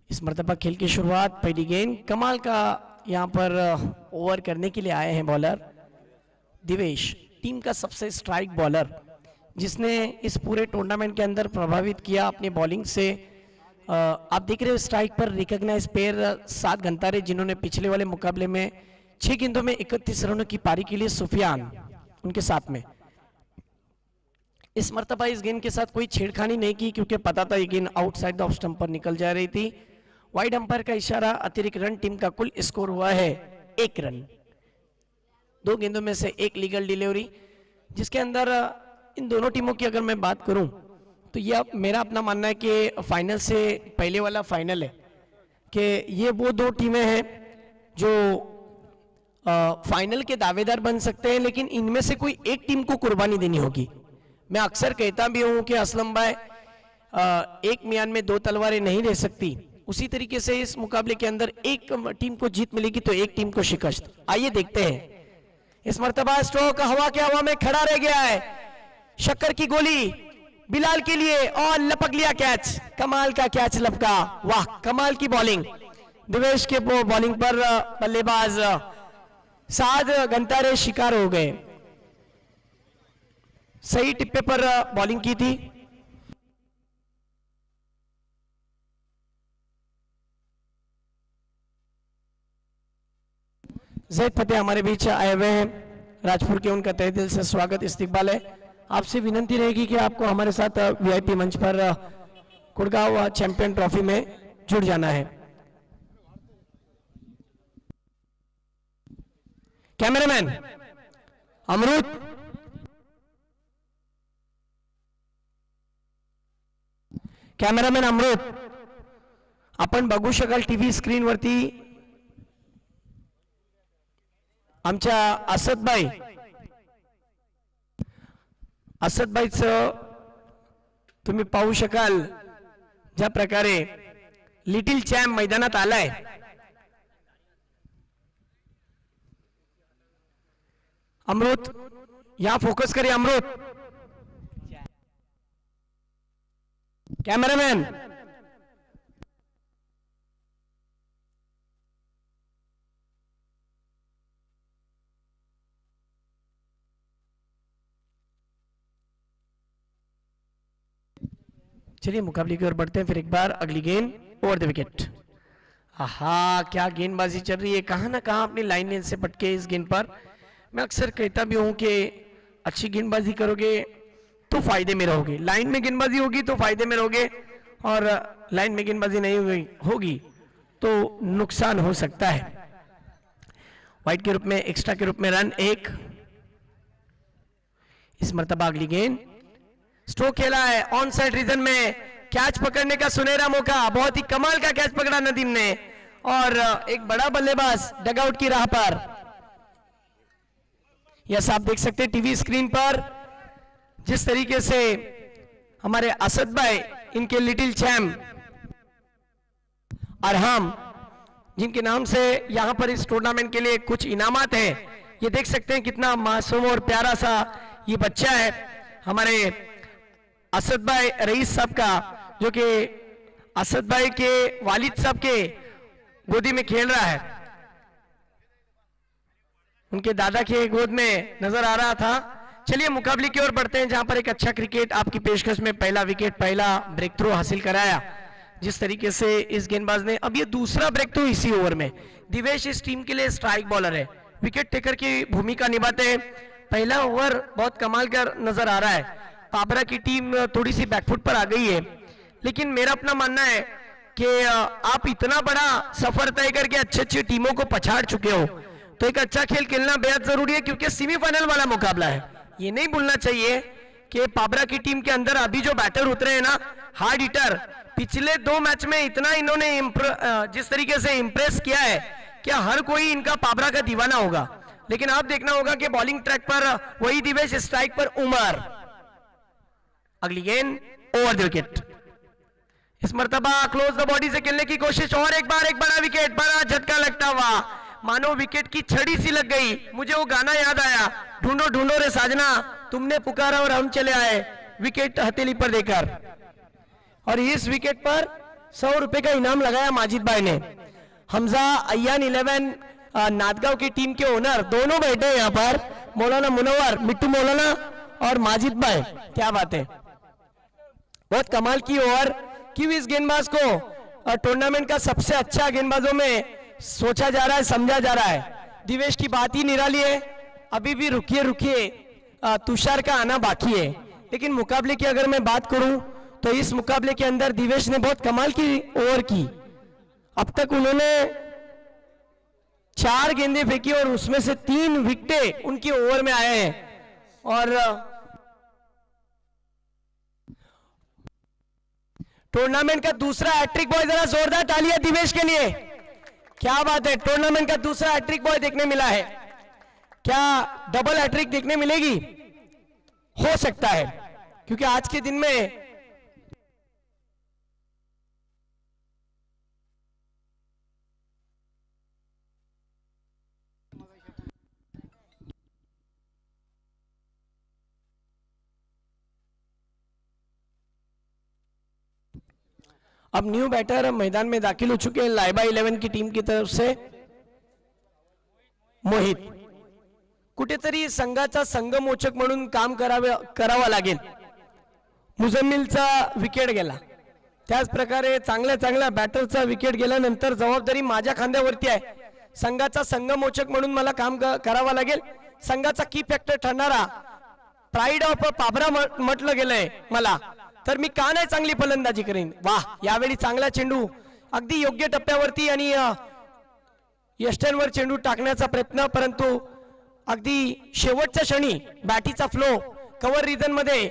इस मरतबा खेल की शुरुआत पहली गेंद कमाल का यहाँ पर ओवर करने के लिए आए हैं बॉलर दिवेश, टीम का सबसे स्ट्राइक बॉलर जिसने इस पूरे टूर्नामेंट के अंदर प्रभावित किया अपनी बॉलिंग से। आप देख रहे हो स्ट्राइक पर रिकॉग्नाइज पेयर 7 घंटारे जिन्होंने पिछले वाले मुकाबले में 6 गेंदों में 31 रनों की पारी के लिए सुफियान उनके साथ में। इस मरतबा इस गेंद के साथ कोई छेड़खानी नहीं की क्योंकि पता था ये गेंद आउटसाइड द ऑफ स्टंप पर निकल जा रही थी। वाइड अंपायर का इशारा, अतिरिक्त रन, टीम का कुल स्कोर हुआ है 1 रन। 2 गेंदों में से 1 लीगल डिलीवरी, जिसके अंदर इन दोनों टीमों की अगर मैं बात करूं तो यह मेरा अपना मानना है कि फाइनल से पहले वाला फाइनल है कि ये वो 2 टीमें हैं जो फाइनल के दावेदार बन सकते हैं, लेकिन इनमें से कोई एक टीम को कुर्बानी देनी होगी। मैं अक्सर कहता भी हूं कि असलम भाई एक मियान में 2 तलवारें नहीं रह सकती, उसी तरीके से इस मुकाबले के अंदर एक टीम को जीत मिलेगी तो एक टीम को शिकस्त। आइए देखते हैं। इस मरतबा स्ट्रोक हवा के हवा में खड़ा रह गया है, शक्कर की गोली बिलाल के लिए और लपक लिया कैच। कमाल का कैच लपका, वाह कमाल की बॉलिंग दिवेश के बॉलिंग पर बल्लेबाज 7 घंटारे शिकार हो गए। सही टिप्पे पर बॉलिंग की थी। जैद फतेह हमारे बीच आए हुए हैं, राजपुर के, उनका तहे दिल से स्वागत इस्तकबाल है। आपसे विनंती रहेगी कि आपको हमारे साथ वीआईपी मंच पर गुड़गांव चैंपियन ट्रॉफी में जुड़ जाना है। कैमरामैन अमृत, कॅमेरामॅन अमृत, आपण बघू शकाल टीव्ही स्क्रीनवरती आमच्या असदबाईचं तुम्ही पाहू शकाल ज्या प्रकारे लिटिल चॅम्प मैदानात आलाय। अमृत यहाँ फोकस करिए, अमृत कैमरामैन। चलिए मुकाबले की ओर बढ़ते हैं फिर एक बार। अगली गेंद ओवर द विकेट। आहा क्या गेंदबाजी चल रही है, कहां ना कहां अपनी लाइन लेन से पटके इस गेंद पर। मैं अक्सर कहता भी हूं कि अच्छी गेंदबाजी करोगे तो फायदे में रहोगे, लाइन में गेंदबाजी होगी तो फायदे में रहोगे, और लाइन में गेंदबाजी नहीं होगी तो नुकसान हो सकता है। वाइड के रूप में, एक्स्ट्रा के रूप में रन 1। इस मरतबा अगली गेंद स्ट्रोक खेला है ऑन साइड रीजन में, कैच पकड़ने का सुनहरा मौका, बहुत ही कमाल का कैच पकड़ा नदीम ने, और एक बड़ा बल्लेबाज डगआउट की राह पर। यस आप देख सकते हैं टीवी स्क्रीन पर जिस तरीके से हमारे असद भाई, इनके लिटिल चैम्प अरहम, जिनके नाम से यहां पर इस टूर्नामेंट के लिए कुछ इनामात हैं। ये देख सकते हैं कितना मासूम और प्यारा सा ये बच्चा है हमारे असद भाई रईस साहब का, जो कि असद भाई के वालिद साहब के गोदी में खेल रहा है, उनके दादा के गोद में नजर आ रहा था। चलिए मुकाबले की ओर बढ़ते हैं जहां पर एक अच्छा क्रिकेट आपकी पेशकश में पहला विकेट, पहला ब्रेक थ्रू हासिल कराया जिस तरीके से इस गेंदबाज ने। अब ये दूसरा ब्रेक थ्रू इसी ओवर में। दिवेश इस टीम के लिए स्ट्राइक बॉलर है, विकेट टेकर की भूमिका निभाते हैं। पहला ओवर बहुत कमाल का नजर आ रहा है। पाबरा की टीम थोड़ी सी बैकफुट पर आ गई है, लेकिन मेरा अपना मानना है कि आप इतना बड़ा सफर तय करके अच्छी अच्छी टीमों को पछाड़ चुके हो तो एक अच्छा खेल खेलना बेहद जरूरी है, क्योंकि सेमीफाइनल वाला मुकाबला है। ये नहीं भूलना चाहिए कि पाबरा की टीम के अंदर अभी जो बैटर उतरे हैं ना, हार्ड हिटर, पिछले 2 मैच में इतना इन्होंने जिस तरीके से इंप्रेस किया है कि हर कोई इनका पाबरा का दीवाना होगा। लेकिन आप देखना होगा कि बॉलिंग ट्रैक पर वही दिवेश, स्ट्राइक पर उमर। अगली गेंद ओवर द विकेट। इस मर्तबा क्लोज द बॉडी से खेलने की कोशिश, और एक बार एक बड़ा विकेट, बड़ा झटका लगता हुआ, मानो विकेट की छड़ी सी लग गई। मुझे वो गाना याद आया, ढूंढो ढूंढो रे साजना, तुमने पुकारा और हम चले आए, विकेट हथेली पर देकर। और इस विकेट पर 100 रुपए का इनाम लगाया माजिद भाई ने। हमजा अय्यान 11 नादगांव की टीम के ओनर दोनों बैठे हैं यहाँ पर, मौलाना मुनव्वर, मिट्टू मौलाना और माजिद भाई। क्या बात है, बहुत कमाल की ओवर क्यों इस गेंदबाज को टूर्नामेंट का सबसे अच्छा गेंदबाजों में सोचा जा रहा है, समझा जा रहा है। दिवेश की बात ही निराली है, अभी भी रुकिए रुकिए, तुषार का आना बाकी है। लेकिन मुकाबले की अगर मैं बात करूं तो इस मुकाबले के अंदर दिवेश ने बहुत कमाल की ओवर की। अब तक उन्होंने 4 गेंदें फेंकी और उसमें से 3 विकेटें उनकी ओवर में आए हैं। और टूर्नामेंट का दूसरा हैट्रिक बॉय, जरा जोरदार तालियां दिवेश के लिए। क्या बात है, टूर्नामेंट का दूसरा हैट्रिक बॉय देखने मिला है। क्या डबल हैट्रिक देखने मिलेगी? हो सकता है, क्योंकि आज के दिन में अब न्यू बैटर मैदान में दाखिल हो चुके हैं लाइबा 11 की टीम की तरफ से मोहित। कुठेतरी संघाचा संघमोचक म्हणून काम करावा लागेल। मुजम्मिलचा विकेट गेला, त्याच प्रकारे चांगल्या बॅटरचा विकेट गेल्यानंतर जबाबदारी माझ्या खांद्यावरती आहे। संघाचा संघमोचक म्हणून मला काम करावा लागेल। संघाचा की फॅक्टर ठरणारा प्राइड ऑफ पाबरा म्हटलं गेलंय मला, तर मी का नाही चांगली फलंदाजी करेन। वाह, यावेळी चांगला चेंडू अगदी योग्य टप्प्यावरती आणि यष्टांवर चेंडू टाकण्याचा प्रयत्न, परंतु अगदी शेवटच्या क्षणी बॅटीचा फ्लो कव्हर रिजन मध्ये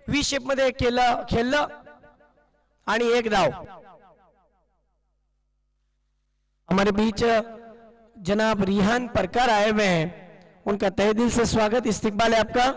व्ही शेप मध्ये खेळलं आणि 1 धाव। हमारे बीच जनाब रिहान परकार आए हुए हैं, उनका तहे दिल से स्वागत, इस्तकबाल है आपका।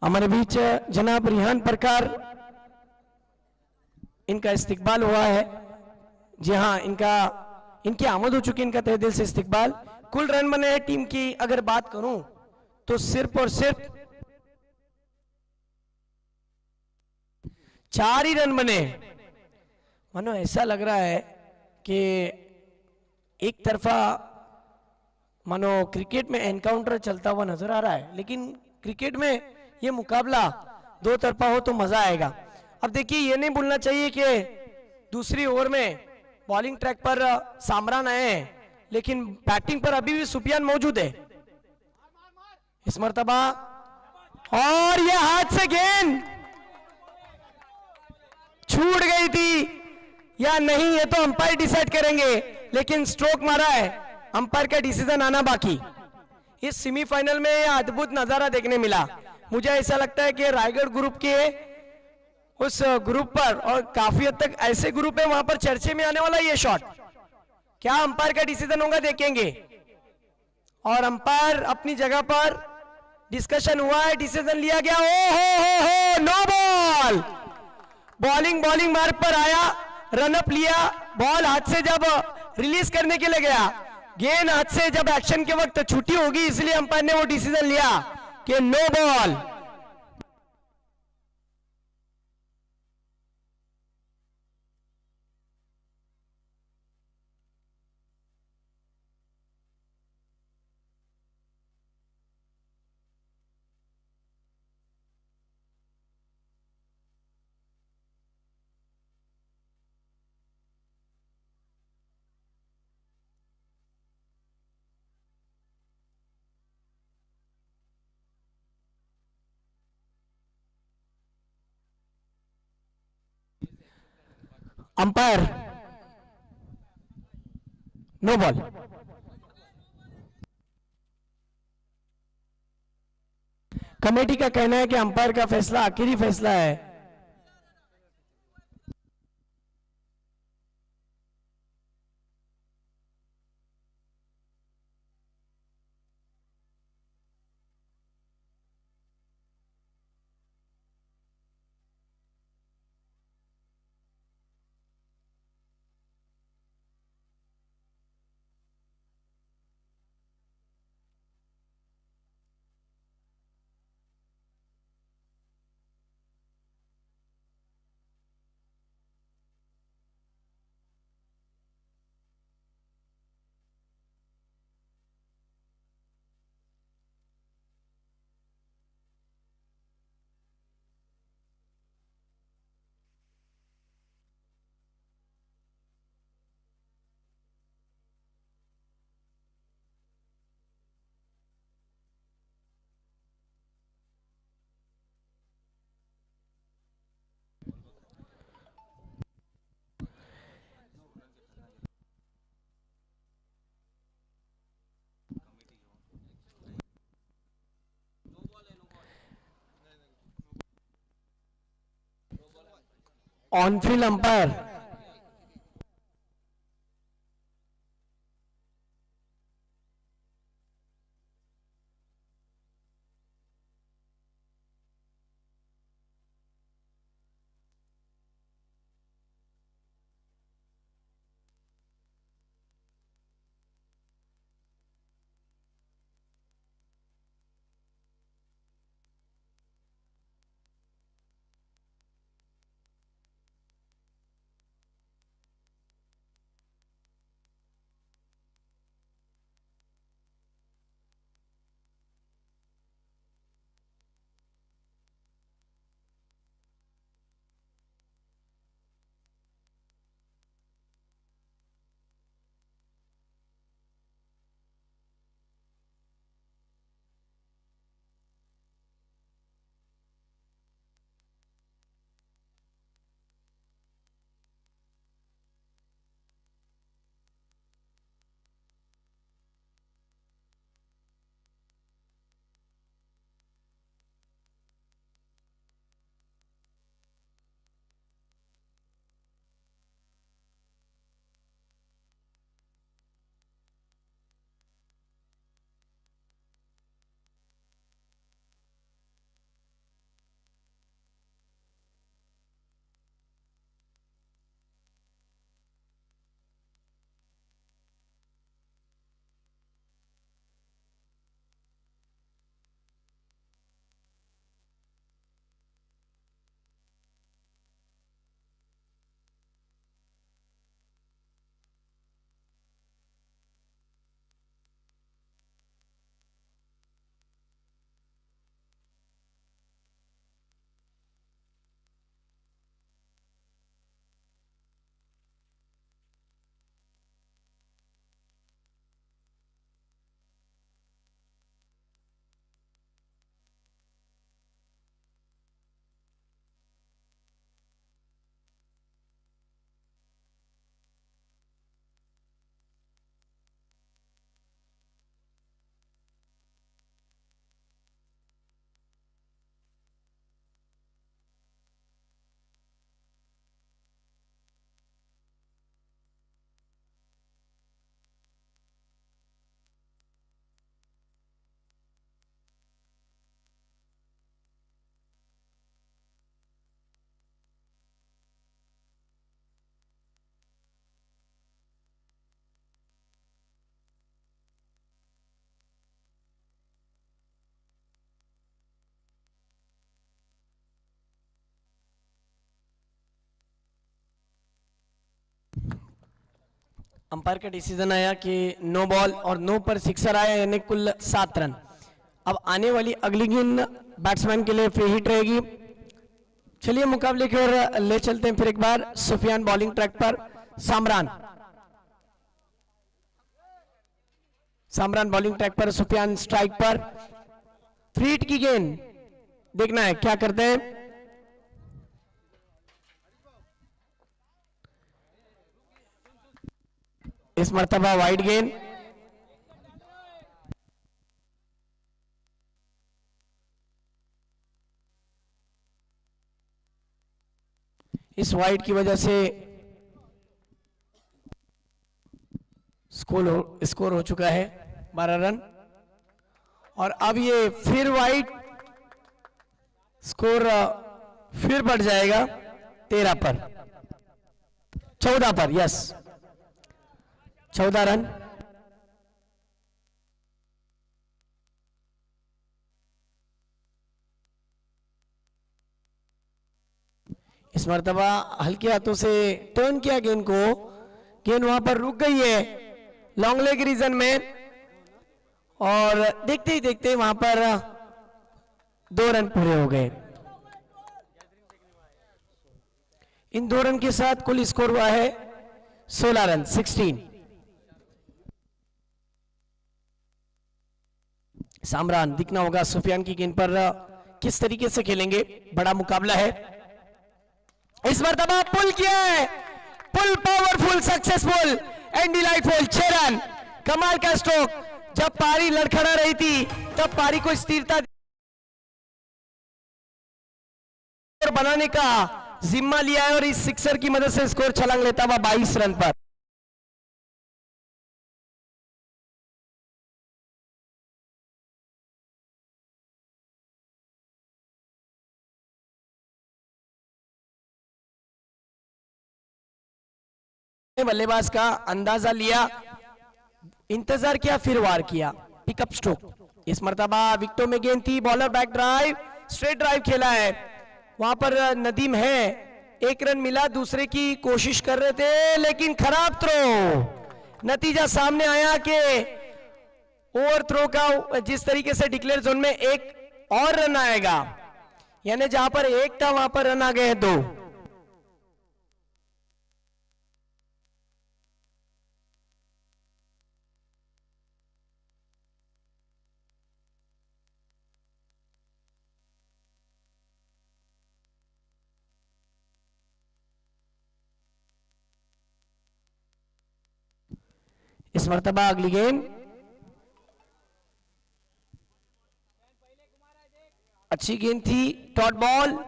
हमारे बीच जनाब रिहान परकार, इनका इस्तकबाल हुआ है। जी हाँ, इनकी आमद हो चुकी, इनका तहे दिल से इस्तकबाल। कुल रन बने हैं टीम की अगर बात करूं तो सिर्फ और सिर्फ 4 ही रन बने। मानो ऐसा लग रहा है कि एक तरफा मानो क्रिकेट में एनकाउंटर चलता हुआ नजर आ रहा है, लेकिन क्रिकेट में ये मुकाबला 2 तरफा हो तो मजा आएगा। अब देखिए, ये नहीं भूलना चाहिए कि दूसरी ओवर में बॉलिंग ट्रैक पर सामरान आए हैं, लेकिन बैटिंग पर अभी भी सुफियान मौजूद है इस मर्तबा। और ये हाथ से गेंद छूट गई थी या नहीं, ये तो अंपायर डिसाइड करेंगे, लेकिन स्ट्रोक मारा है, अंपायर का डिसीजन आना बाकी। इस सेमीफाइनल में यह अद्भुत नजारा देखने मिला। मुझे ऐसा लगता है कि रायगढ़ ग्रुप के उस ग्रुप पर, और काफी हद तक ऐसे ग्रुप है वहां पर चर्चे में आने वाला ये शॉट, क्या अंपायर का डिसीजन होगा देखेंगे। और अंपायर अपनी जगह पर, डिस्कशन हुआ है, डिसीजन लिया गया। हो नो बॉल। बॉलिंग मार्ग पर आया, रनअप लिया, बॉल हाथ से जब रिलीज करने के लिए गया, गेंद हाथ से जब एक्शन के वक्त छुट्टी होगी, इसलिए अंपायर ने वो डिसीजन लिया कि no ball. Umpire no ball. Committee का कहना है कि अंपायर का फैसला आखिरी फैसला है। ऑन फील्ड अंपायर अंपायर का डिसीजन आया कि नो बॉल और नो पर सिक्सर आया, यानी कुल 7 रन। अब आने वाली अगली गेंद बैट्समैन के लिए फ्री हिट रहेगी। चलिए मुकाबले की ओर ले चलते हैं फिर एक बार। सुफियान बॉलिंग ट्रैक पर, सामरान बॉलिंग ट्रैक पर, सुफियान स्ट्राइक पर। फ्री हिट की गेंद देखना है क्या करते हैं। इस मर्तबा वाइड गेंद। इस वाइड की वजह से स्कोर हो चुका है 12 रन। और अब ये फिर वाइड, स्कोर फिर बढ़ जाएगा 13 पर, 14 पर, यस 14 रन। इस मर्तबा हल्के हाथों से टर्न किया गेंद को, गेंद वहां पर रुक गई है लॉन्ग लेग रीजन में, और देखते ही देखते वहां पर 2 रन पूरे हो गए। इन 2 रन के साथ कुल स्कोर हुआ है 16 रन, 16। सामरान दिखना होगा सुफियान की गेंद पर किस तरीके से खेलेंगे, बड़ा मुकाबला है। इस मर्तबा पुल किया है, pull powerful, successful and delightful, 6 run. कमाल का स्ट्रोक। जब पारी लड़खड़ा रही थी तब पारी को स्थिरता बनाने का जिम्मा लिया है और इस सिक्सर की मदद से स्कोर छलांग लेता हुआ 22 रन पर। बल्लेबाज का अंदाजा लिया, इंतजार किया, फिर वार किया, पिकअप स्ट्रोक। इस मर्तबा विकेटों में गेंद थी, bowler back drive, straight drive खेला है। वहां पर नदीम है, 1 रन मिला, दूसरे की कोशिश कर रहे थे लेकिन खराब थ्रो। नतीजा सामने आया कि ओवर थ्रो का जिस तरीके से डिक्लेयर जोन में 1 और रन आएगा, यानी जहां पर 1 था वहां पर रन आ गए 2। इस मर्तबा अगली गेंद अच्छी गेंद थी, डॉट बॉल।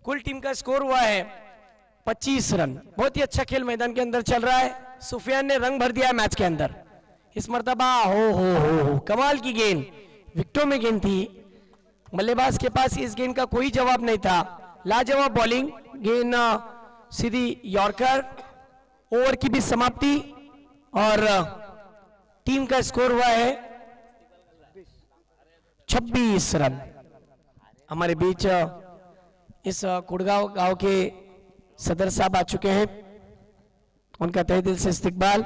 कुल टीम का स्कोर हुआ है 25 रन। बहुत ही अच्छा खेल मैदान के अंदर चल रहा है, सुफियान ने रंग भर दिया है मैच के अंदर। इस मर्तबा हो कमाल की गेंद, विकेटों में गेंद थी, बल्लेबाज के पास इस गेंद का कोई जवाब नहीं था। लाजवाब बॉलिंग, गेंद सीधी यॉर्कर, ओवर की भी समाप्ति और टीम का स्कोर हुआ है 26 रन। हमारे बीच इस कुड़गांव गांव के सदर साहब आ चुके हैं, उनका तहे दिल से इस्तकबाल।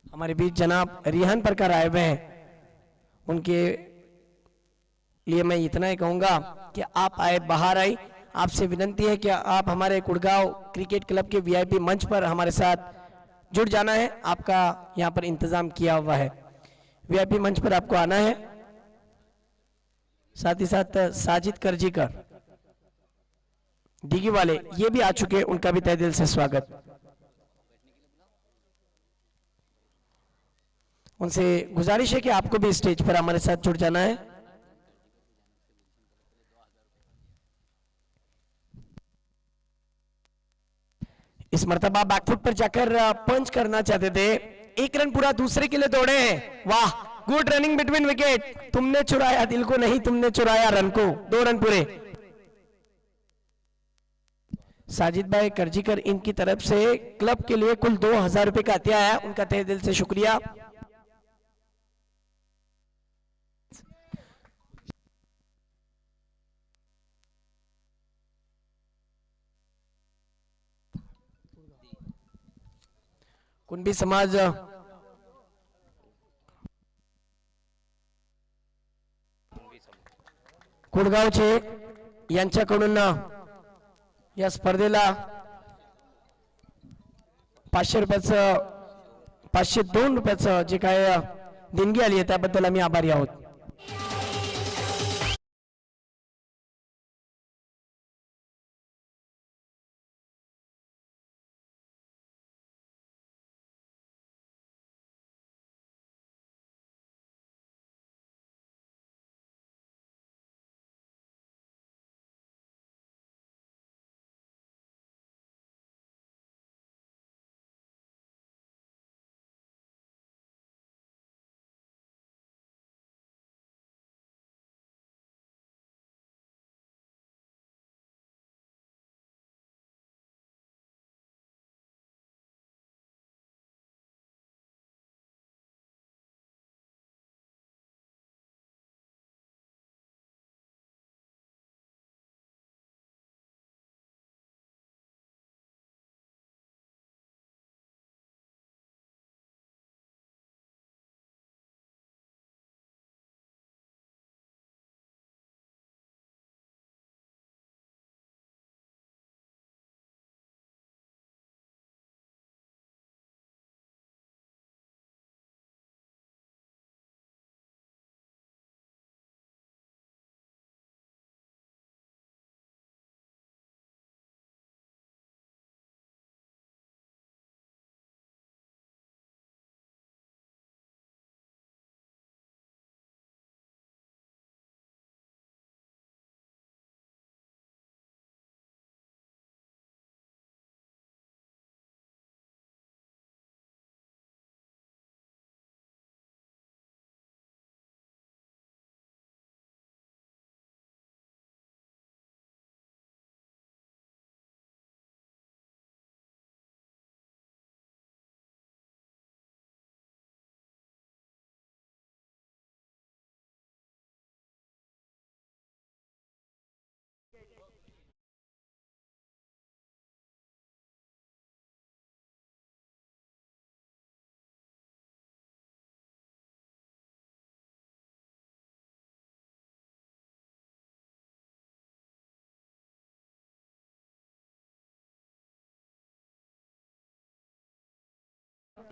हमारे बीच जनाब रिहान परकार आए हुए हैं, उनके लिए मैं इतना ही कहूंगा कि आप आए, बाहर आए। आपसे विनती है कि आप हमारे कुड़गांव क्रिकेट क्लब के वीआईपी मंच पर हमारे साथ जुड़ जाना है। आपका यहां पर इंतजाम किया हुआ है, वीआईपी मंच पर आपको आना है। साथ ही साथ साजिद करजीकर डीगी वाले ये भी आ चुके हैं, उनका भी तहे दिल से स्वागत। उनसे गुजारिश है कि आपको भी स्टेज पर हमारे साथ जुड़ जाना है। इस मर्तबा बैकफुट पर जाकर पंच करना चाहते थे, 1 रन पूरा दूसरे के लिए दौड़े हैं। वाह, गुड रनिंग बिटवीन विकेट। तुमने चुराया दिल को नहीं, तुमने चुराया रन को। 2 रन पूरे। साजिद भाई करजीकर इनकी तरफ से क्लब के लिए कुल 2000 रुपए का हत्या है, उनका तहे दिल से शुक्रिया। कुणबी समाज कुडगावचे यांच्याकडून या स्पर्धेला 500 रुपयाचं 502 रुपयाचं जे काय देणगी आली आहे त्याबद्दल आम्ही आभारी आहोत.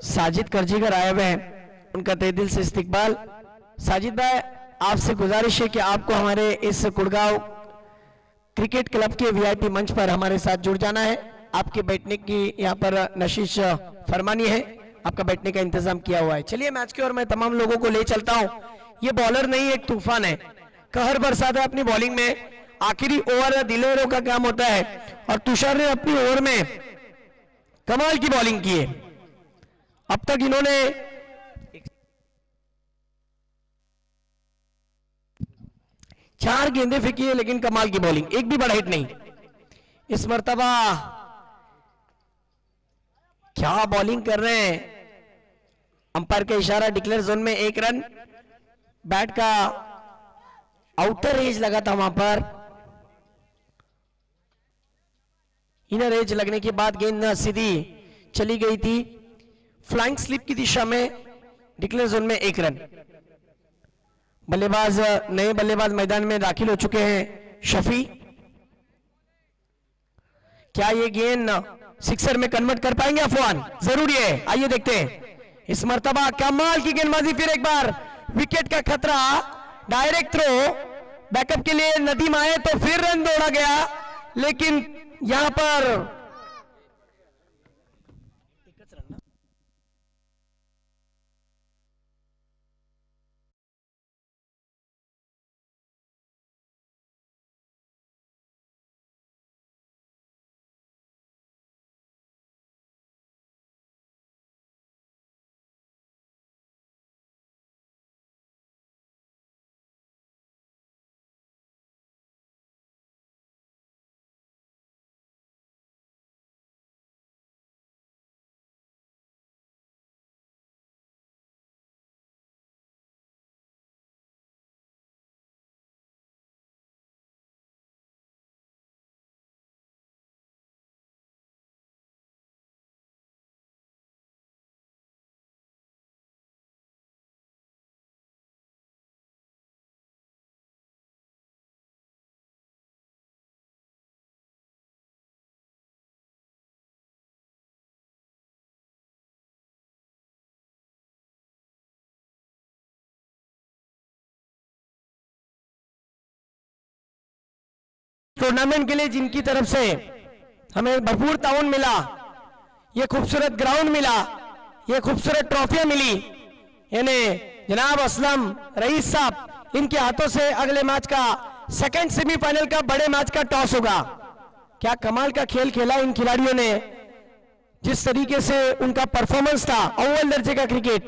साजिद करजीगर आए हुए हैं, उनका तहे दिल से इस्तकबाल. साजिद भाई, आपसे गुजारिश है कि आपको हमारे इस कुड़गांव क्रिकेट क्लब के वीआईपी मंच पर हमारे साथ जुड़ जाना है. आपके बैठने की यहाँ पर नशीश फरमानी है, आपका बैठने का इंतजाम किया हुआ है. चलिए मैच की ओर मैं तमाम लोगों को ले चलता हूँ. ये बॉलर नहीं, एक तूफान है, कहर बरसाता है अपनी बॉलिंग में. आखिरी ओवर दिलेरों का काम होता है और तुषार ने अपनी ओवर में कमाल की बॉलिंग की है. अब तक इन्होंने 4 गेंदें फेंकी है, लेकिन कमाल की बॉलिंग, एक भी बड़ा हिट नहीं. इस मर्तबा क्या बॉलिंग कर रहे हैं. अंपायर का इशारा, डिक्लेयर जोन में 1 रन. बैट का आउटर एज लगा था वहां पर, इनर एज लगने के बाद गेंद सीधी चली गई थी फ्लाइंग स्लिप की दिशा में. डिक्लेयर जोन में 1 रन. बल्लेबाज, नए बल्लेबाज मैदान में दाखिल हो चुके हैं. शफी, क्या ये गेंद सिक्सर में कन्वर्ट कर पाएंगे अफवान? जरूरी है, आइए देखते हैं. इस मर्तबा कमाल की गेंदबाजी, फिर एक बार विकेट का खतरा. डायरेक्ट थ्रो, बैकअप के लिए नदीम आए तो फिर रन दौड़ा गया, लेकिन यहां पर टूर्नामेंट के लिए जिनकी तरफ से हमें भरपूर ताउन मिला, ये खूबसूरत ग्राउंड मिला, ये खूबसूरत ट्रॉफियां मिली, यानी जनाब असलम रईस साहब, इनके हाथों से अगले मैच का सेकंड सेमीफाइनल का बड़े मैच का टॉस होगा। क्या कमाल का खेल खेला इन खिलाड़ियों ने, जिस तरीके से उनका परफॉर्मेंस था, अव्वल दर्जे का क्रिकेट।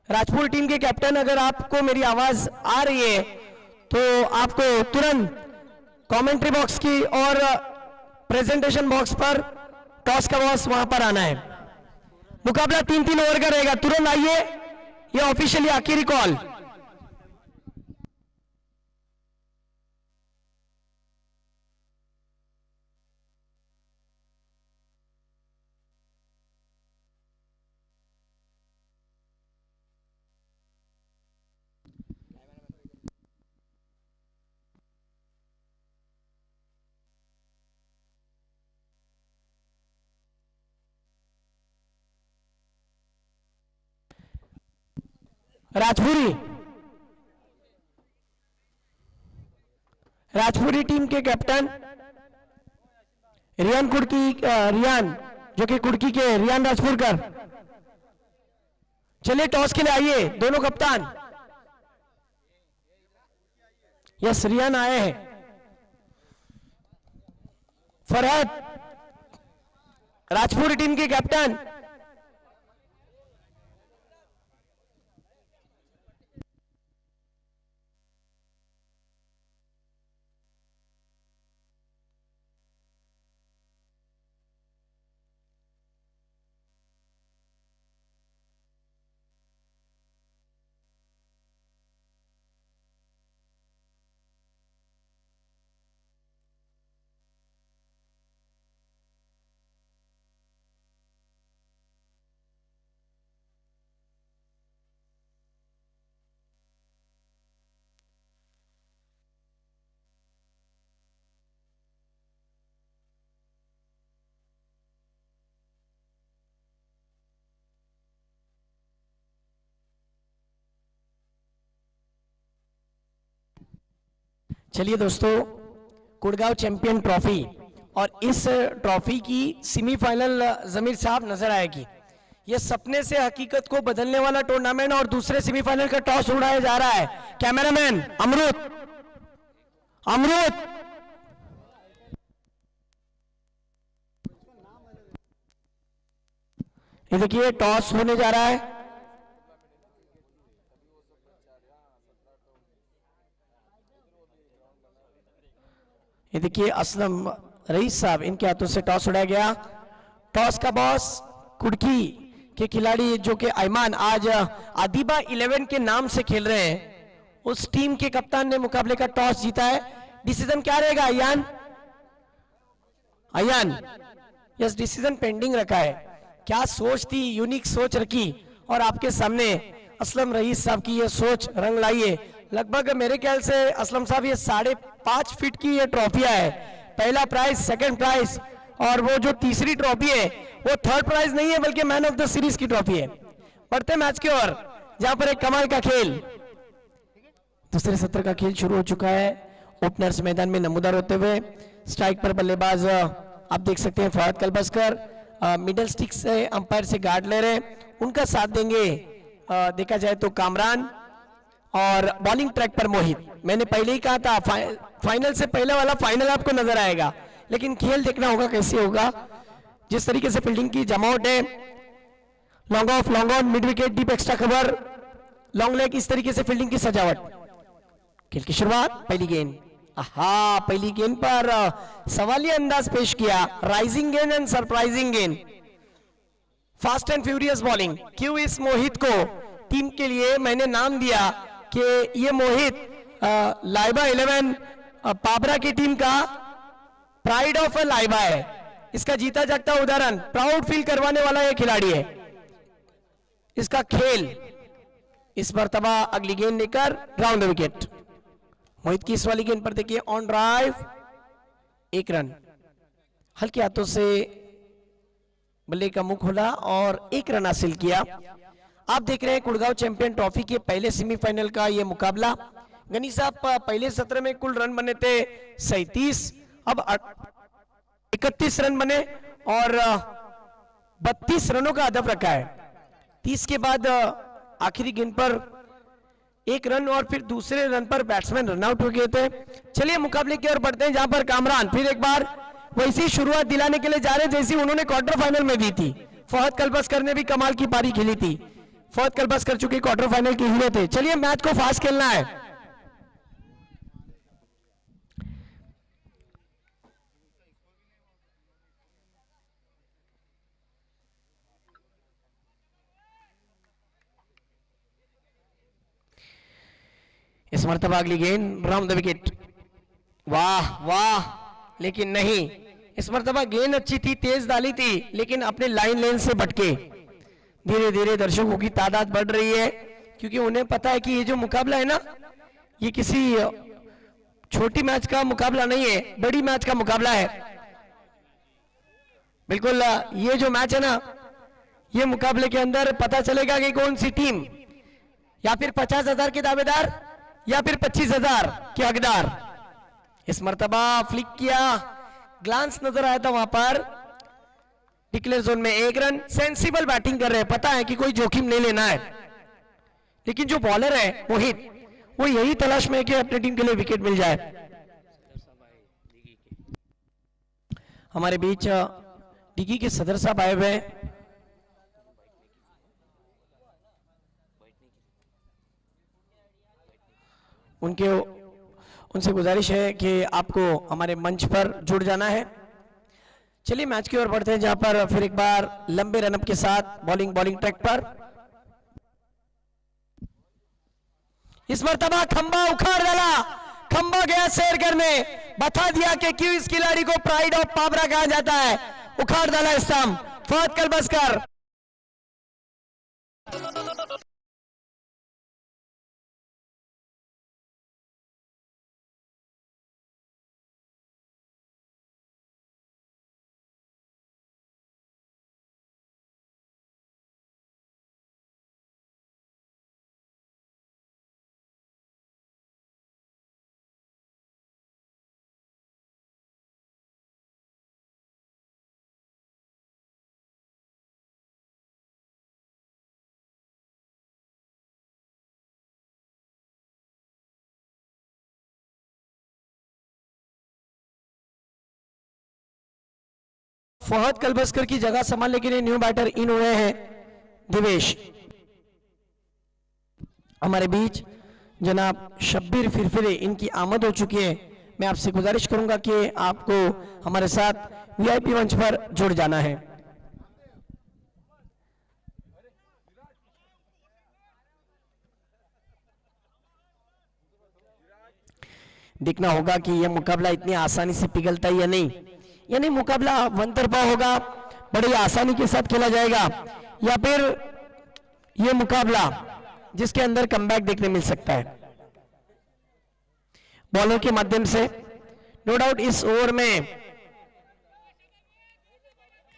राजपुर टीम के कैप्टन, अगर आपको मेरी आवाज आ रही है तो आपको तुरंत कमेंट्री बॉक्स की और प्रेजेंटेशन बॉक्स पर टॉस का बॉस वहां पर आना है। मुकाबला 3-3 ओवर का रहेगा, तुरंत आइए, यह ऑफिशियली आखिरी कॉल। राजपुरी टीम के कैप्टन रियान जो कि कुर्की के रियान राजपुरकर, चलिए टॉस के लिए आइए दोनों कप्तान। यस, रियान आए हैं। फरहद राजपुरी टीम के कैप्टन, चलिए दोस्तों, कुड़गांव चैंपियन ट्रॉफी और इस ट्रॉफी की सेमीफाइनल जमीर साहब नजर आएगी। यह सपने से हकीकत को बदलने वाला टूर्नामेंट और दूसरे सेमीफाइनल का टॉस उड़ाया जा रहा है। कैमरामैन अमृत, ये देखिए टॉस होने जा रहा है। ये देखिए असलम रईस साहब, इनके हाथों से टॉस उड़ाया गया। टॉस का बॉस कुड़की के खिलाड़ी जो कि अयमान आज आदिबा 11 के नाम से खेल रहे हैं, उस टीम के कप्तान ने मुकाबले का टॉस जीता है। डिसीजन क्या रहेगा अयान? यस, डिसीजन पेंडिंग रखा है। क्या सोच थी, यूनिक सोच रखी और आपके सामने असलम रईस साहब की ये सोच रंग लाई है। लगभग मेरे ख्याल से असलम साहब ये 5.5 फीट की ये ट्रॉफियां है। पहला प्राइज, सेकंड प्राइज और वो जो तीसरी ट्रॉफी है वो थर्ड प्राइज नहीं है बल्कि मैन ऑफ द सीरीज की ट्रॉफी है। बढ़ते मैच की ओर, जहां पर एक कमाल का खेल, दूसरे सत्र का खेल शुरू हो चुका है। ओपनर्स मैदान में नमूदार होते हुए, स्ट्राइक पर बल्लेबाज आप देख सकते हैं फहद कलबस्कर, मिडल स्टिक से अंपायर से गार्ड ले रहे, उनका साथ देंगे देखा जाए तो कामरान, और बॉलिंग ट्रैक पर मोहित। मैंने पहले ही कहा था फाइनल से पहले वाला फाइनल आपको नजर आएगा, लेकिन खेल देखना होगा कैसे होगा। जिस तरीके से फील्डिंग की जमावट है, long off, long on, mid wicket, deep extra cover, long leg, इस तरीके से फील्डिंग की सजावट। खेल की शुरुआत, पहली गेंद, पहली गेंद पर सवालिया अंदाज पेश किया, राइजिंग गेंद एंड सरप्राइजिंग गेंद, फास्ट एंड फ्यूरियस बॉलिंग। क्यों इस मोहित को टीम के लिए मैंने नाम दिया कि ये मोहित लाइबा 11 पाबरा की टीम का प्राइड ऑफ लाइबा है। इसका जीता जागता उदाहरण, प्राउड फील करवाने वाला ये खिलाड़ी है। इसका खेल इस मर्तबा अगली गेंद लेकर राउंड द विकेट। मोहित की इस वाली गेंद पर देखिए ऑन ड्राइव, 1 रन, हल्के हाथों से बल्ले का मुंह खोला और 1 रन हासिल किया। आप देख रहे हैं कुड़गांव चैंपियन ट्रॉफी के पहले सेमीफाइनल का यह मुकाबला। गनी साहब पहले सत्र में कुल रन बने थे 37, अब 31 रन बने और 32 रनों का हदफ रखा है। 30 के बाद आखिरी गेंद पर एक रन और फिर दूसरे रन पर बैट्समैन रन आउट हो गए थे। चलिए मुकाबले की ओर बढ़ते हैं, जहां पर कामरान फिर एक बार वैसी शुरुआत दिलाने के लिए जा रहे हैं जैसी उन्होंने क्वार्टर फाइनल में दी थी। फहद कलबस्कर ने भी कमाल की पारी खेली थी। फहद कलबस्कर चूंकि क्वार्टर फाइनल के हीरो थे। चलिए मैच को फास्ट खेलना है। इस मरतबा अगली गेंद राउंड द विकेट, वाह वाह, लेकिन नहीं, इस मरतबा गेंद अच्छी थी, तेज डाली थी, लेकिन अपने लाइन लेन से भटके। धीरे धीरे दर्शकों की तादाद बढ़ रही है क्योंकि उन्हें पता है कि ये जो मुकाबला है ना, ये किसी छोटी मैच का मुकाबला नहीं है, बड़ी मैच का मुकाबला है। बिल्कुल, ये जो मैच है ना, ये मुकाबले के अंदर पता चलेगा कि कौन सी टीम या फिर 50,000 के दावेदार या फिर 25,000 के हकदार। इस मर्तबा फ्लिक किया, ग्लांस नजर आया था वहां पर। डिक्लेयर जोन में एक रन, सेंसिबल बैटिंग कर रहे हैं, पता है कि कोई जोखिम नहीं लेना है, लेकिन जो बॉलर है मोहित, वो यही तलाश में है कि अपनी टीम के लिए विकेट मिल जाए। हमारे बीच डिगी के सदर साहब आए हुए हैं। उनसे गुजारिश है कि आपको हमारे मंच पर जुड़ जाना है। चलिए मैच की ओर बढ़ते हैं, जहां पर फिर एक बार लंबे रनअप के साथ बॉलिंग ट्रैक पर। इस मर्तबा खंबा उखाड़ डाला, खंबा गया सैर करने, बता दिया कि क्यों इस खिलाड़ी को प्राइड ऑफ पाबरा कहा जाता है। उखाड़ डाला स्टंप, फहद कलबस्कर। फहद कलबस्कर की जगह संभालने के लिए न्यू बैटर इन हुए हैं दिवेश। हमारे बीच जनाब शब्बीर फिरफिरे, इनकी आमद हो चुकी है। मैं आपसे गुजारिश करूंगा कि आपको हमारे साथ वीआईपी मंच पर जुड़ जाना है। देखना होगा कि यह मुकाबला इतनी आसानी से पिघलता है या नहीं, यानी मुकाबला वन तरफा होगा, बड़ी आसानी के साथ खेला जाएगा, या फिर यह मुकाबला जिसके अंदर कमबैक देखने मिल सकता है बॉलर के माध्यम से। नो डाउट इस ओवर में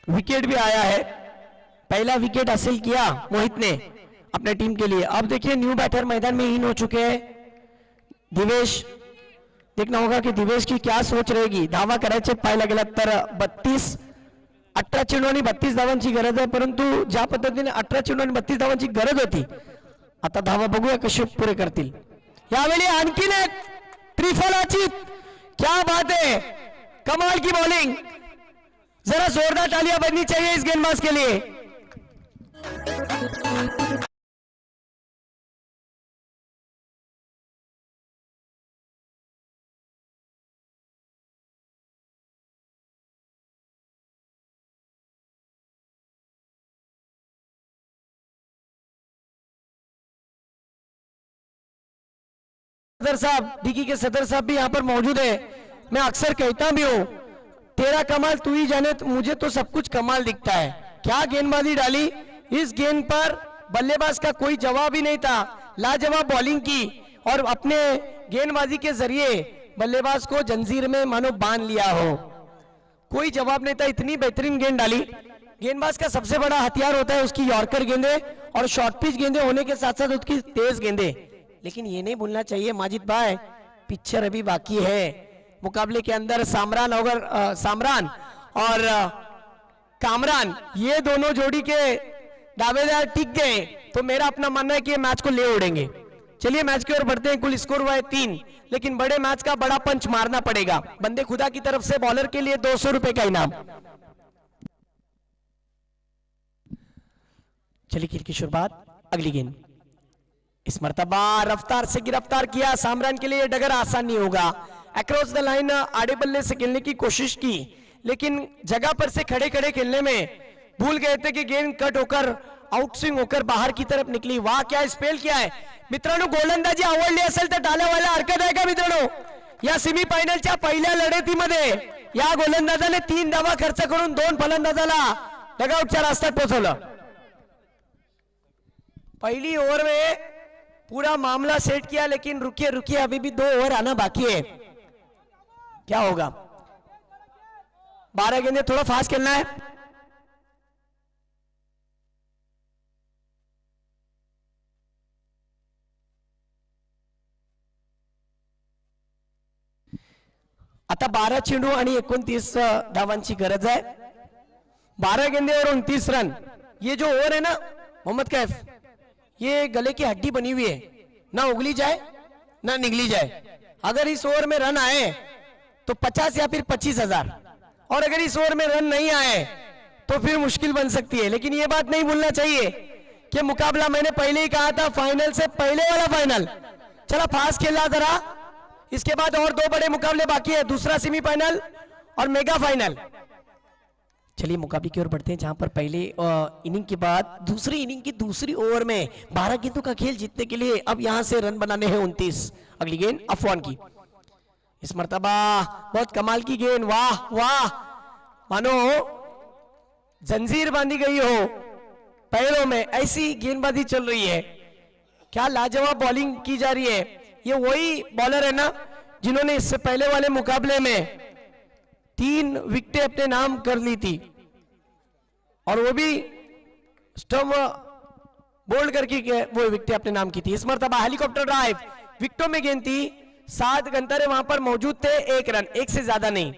विकेट भी आया है, पहला विकेट हासिल किया मोहित ने अपने टीम के लिए। अब देखिए न्यू बैटर मैदान में इन हो चुके हैं दिवेश। देखना होगा कि दिवेश की क्या सोच रहेगी। धावा करायचे पाहायला गेलात तर 18 चेंडू आणि 32 धावांची गरज आहे, परंतु ज्या पद्धतीने 18 चेंडू आणि 32 धावांची गरज होती, आता धावा बघूया कसे पुरे करतील। यावेळी आणखीन एक त्रिफलाची, क्या बात है, कमाल की बॉलिंग। जरा जोरदार तालियां बजनी चाहिए इस गेंदबाज के लिए। सदर साहब, डिगी के सदर साहब भी यहाँ पर मौजूद है। मैं अक्सर कहता भी हूँ, तेरा कमाल तू ही जाने, तो मुझे तो सब कुछ कमाल दिखता है। क्या गेंदबाजी डाली, इस गेंद पर बल्लेबाज का कोई जवाब ही नहीं था। लाजवाब बॉलिंग की और अपने गेंदबाजी के जरिए बल्लेबाज को जंजीर में मानो बांध लिया हो, कोई जवाब नहीं था। इतनी बेहतरीन गेंद डाली। गेंदबाज का सबसे बड़ा हथियार होता है उसकी यॉर्कर गेंदे और शॉर्ट पिच गेंदे होने के साथ साथ उसकी तेज गेंदे। लेकिन ये नहीं भूलना चाहिए माजिद भाई, पिक्चर अभी बाकी है। मुकाबले के अंदर सामरान और कामरान, ये दोनों जोड़ी के दावेदार टिक गए तो मेरा अपना मानना है कि ये मैच को ले उड़ेंगे। चलिए मैच की ओर बढ़ते हैं। कुल स्कोर हुआ है 3, लेकिन बड़े मैच का बड़ा पंच मारना पड़ेगा। बंदे खुदा की तरफ से बॉलर के लिए 200 रुपए का इनाम। चलिए खेल की शुरुआत, अगली गेंद। इस मर्तबा रफ्तार से गिरफ्तार किया, सामरान के लिए डगर आसान नहीं होगा। अक्रॉस द लाइन आड़े बल्ले से खेलने की कोशिश की, लेकिन जगह पर से खड़े खड़े खेलने में भूल गए थे कि गेंद कट होकर आउट स्विंग होकर बाहर की तरफ निकली। वाह क्या स्पेल किया है मित्रांनो, गोलंदाजी आवडली असेल तर टाळ्यावाला हरकत आहे का मित्रांनो? या सेमी फायनलच्या पहिल्या लढतीमध्ये या गोलंदाजाने 3 धावा खर्च करून 2 फलंदाजाला डगआउटच्या रास्त्यात पोहोचवलं। पहली ओवर में पूरा मामला सेट किया, लेकिन रुकिए रुकिए, अभी भी 2 ओवर आना बाकी है। क्या होगा? 12 गेंदे, थोड़ा फास्ट खेलना है। आता 12 चेंडू आणि 29 धावांची गरज है। 12 गेंदे और 29 रन। ये जो ओवर है ना मोहम्मद कैफ, ये गले की हड्डी बनी हुई है, ना उगली जाए ना निगली जाए। अगर इस ओवर में रन आए तो 50 या फिर 25,000, और अगर इस ओवर में रन नहीं आए तो फिर मुश्किल बन सकती है। लेकिन ये बात नहीं भूलना चाहिए कि मुकाबला मैंने पहले ही कहा था, फाइनल से पहले वाला फाइनल। चला फास्ट खेलना जरा, इसके बाद और 2 बड़े मुकाबले बाकी है, दूसरा सेमीफाइनल और मेगा फाइनल। चलिए मुकाबले की ओर बढ़ते हैं, जहां पर पहले इनिंग के बाद दूसरी इनिंग की दूसरी ओवर में 12 गेंदों का खेल जीतने के लिए अब यहां से रन बनाने हैं 29। अगली गेंद अफवान की। इस मर्तबा बहुत कमाल की गेंद, वाह वाह, मानो जंजीर बांधी गई हो पैरों में, ऐसी गेंदबाजी चल रही है। क्या लाजवाब बॉलिंग की जा रही है। ये वही बॉलर है ना जिन्होंने इससे पहले वाले मुकाबले में 3 विकेटें अपने नाम कर ली थी, और वो भी स्टम्प बोल्ड करके वो विकेटें अपने नाम की थी। इस मर्तबा हेलीकॉप्टर ड्राइव, विकेटों में गेंद थी, 7 गंतरे वहां पर मौजूद थे, 1 रन, 1 से ज्यादा नहीं।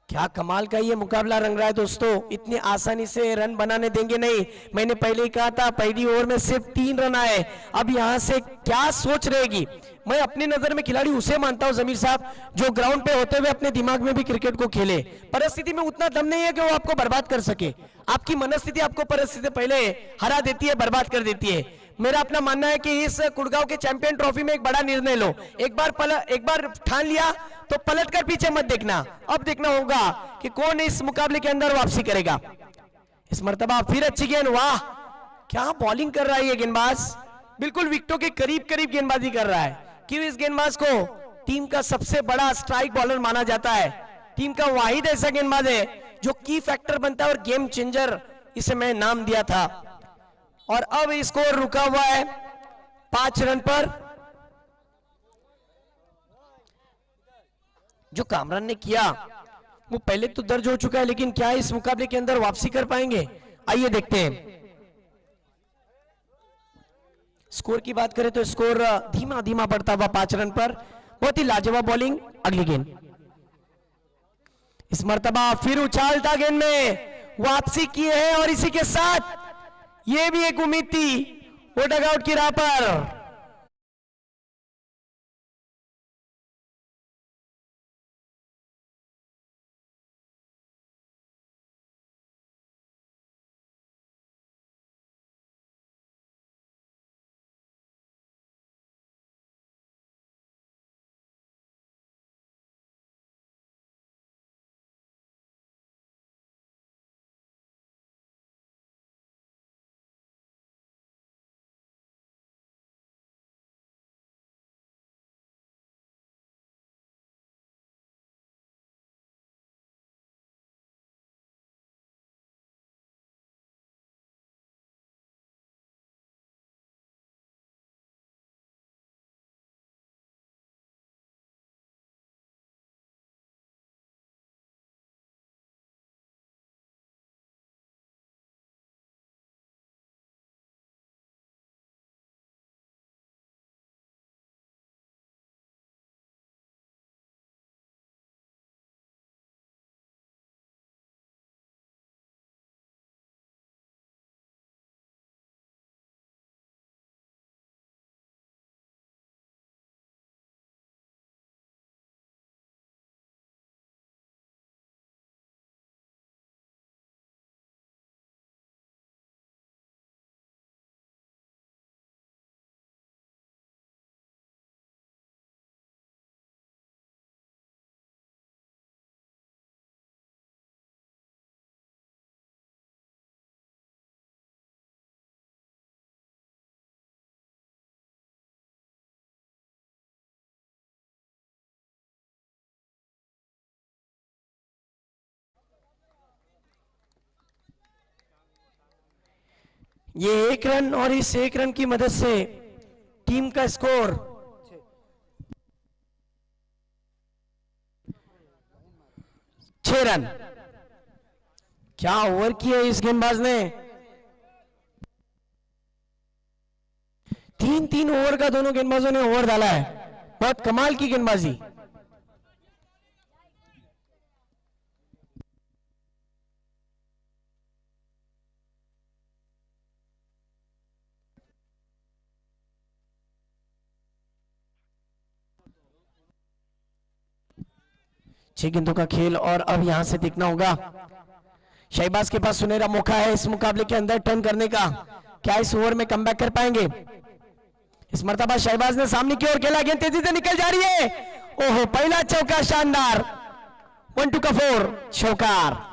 क्या कमाल का ये मुकाबला रंग रहा है दोस्तों, इतनी आसानी से रन बनाने देंगे नहीं। मैंने पहले ही कहा था पहली ओवर में सिर्फ 3 रन आए। अब यहां से क्या सोच रहेगी? मैं अपनी नजर में खिलाड़ी उसे मानता हूं जमीर साहब जो ग्राउंड पे होते हुए अपने दिमाग में भी क्रिकेट को खेले। परिस्थिति में उतना दम नहीं है कि वो आपको बर्बाद कर सके। आपकी मनस्थिति आपको परिस्थिति पहले हरा देती है, बर्बाद कर देती है। मेरा अपना मानना है कि इस गुड़गांव के चैंपियन ट्रॉफी में एक बड़ा निर्णय लो। एक बार ठान लिया तो पलट कर पीछे मत देखना। अब देखना होगा कि कौन इस मुकाबले के अंदर वापसी करेगा। इस मर्तबा फिर अच्छी गेंद, वाह क्या बॉलिंग कर रहा है ये गेंदबाज, बिल्कुल विकेटों के करीब करीब गेंदबाजी कर रहा है। क्यों? इस गेंदबाज को टीम का सबसे बड़ा स्ट्राइक बॉलर माना जाता है। टीम का वाहिद ऐसा गेंदबाज है जो की फैक्टर बनता है और गेम चेंजर इसे मैं नाम दिया था। और अब स्कोर रुका हुआ है 5 रन पर। जो कामरान ने किया वो पहले तो दर्ज हो चुका है, लेकिन क्या इस मुकाबले के अंदर वापसी कर पाएंगे? आइए देखते हैं। स्कोर की बात करें तो स्कोर धीमा धीमा बढ़ता हुआ 5 रन पर। बहुत ही लाजवाब बॉलिंग। अगली गेंद। इस मर्तबा फिर उछालता गेंद में वापसी की है, और इसी के साथ ये भी एक उम्मीद थी वो डगआउट की राह पर। ये 1 रन और इस 1 रन की मदद से टीम का स्कोर 6 रन। क्या ओवर किया इस गेंदबाज ने, 3-3 ओवर का दोनों गेंदबाजों ने ओवर डाला है। बहुत कमाल की गेंदबाजी। छह गेंदों का खेल और अब यहां से देखना होगा शहबाज के पास सुनहरा मौका है इस मुकाबले के अंदर टर्न करने का। क्या इस ओवर में कमबैक कर पाएंगे? इस मर्तबा शहबाज ने सामने की ओर खेला, गेंद तेजी से निकल जा रही है। ओहो, पहला चौका शानदार, 1-2 का 4 चौकार।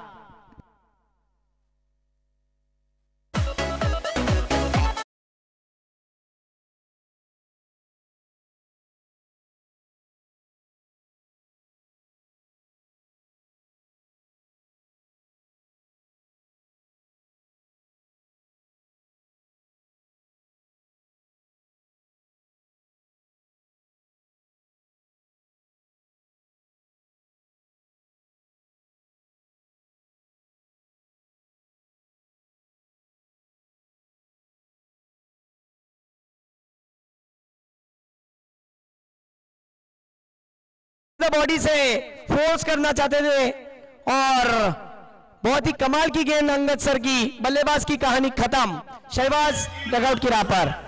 बॉडी से फोर्स करना चाहते थे और बहुत ही कमाल की गेंद अंगद सर की, बल्लेबाज की कहानी खत्म। शहबाज डगआउट की राह पर।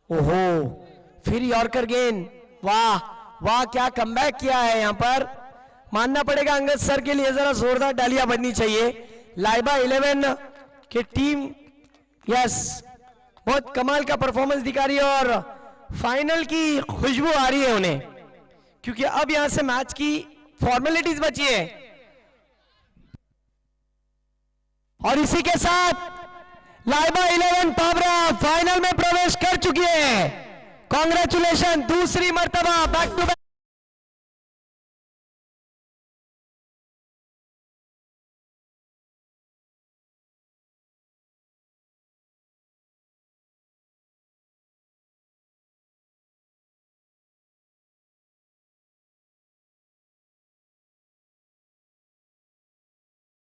ओहो, फिर यॉर्कर गेंद। वाह वाह, क्या कमबैक किया है यहां पर। मानना पड़ेगा अंगद सर के लिए, जरा जोरदार तालियां बजनी चाहिए। लाइबा 11 की टीम यस, बहुत कमाल का परफॉर्मेंस दिखा रही है और फाइनल की खुशबू आ रही है उन्हें, क्योंकि अब यहां से मैच की फॉर्मेलिटीज बची है। और इसी के साथ लाइबा 11 पावरा फाइनल में प्रवेश कर चुकी है। कांग्रेचुलेशन, दूसरी मर्तबा बैक टू बैक।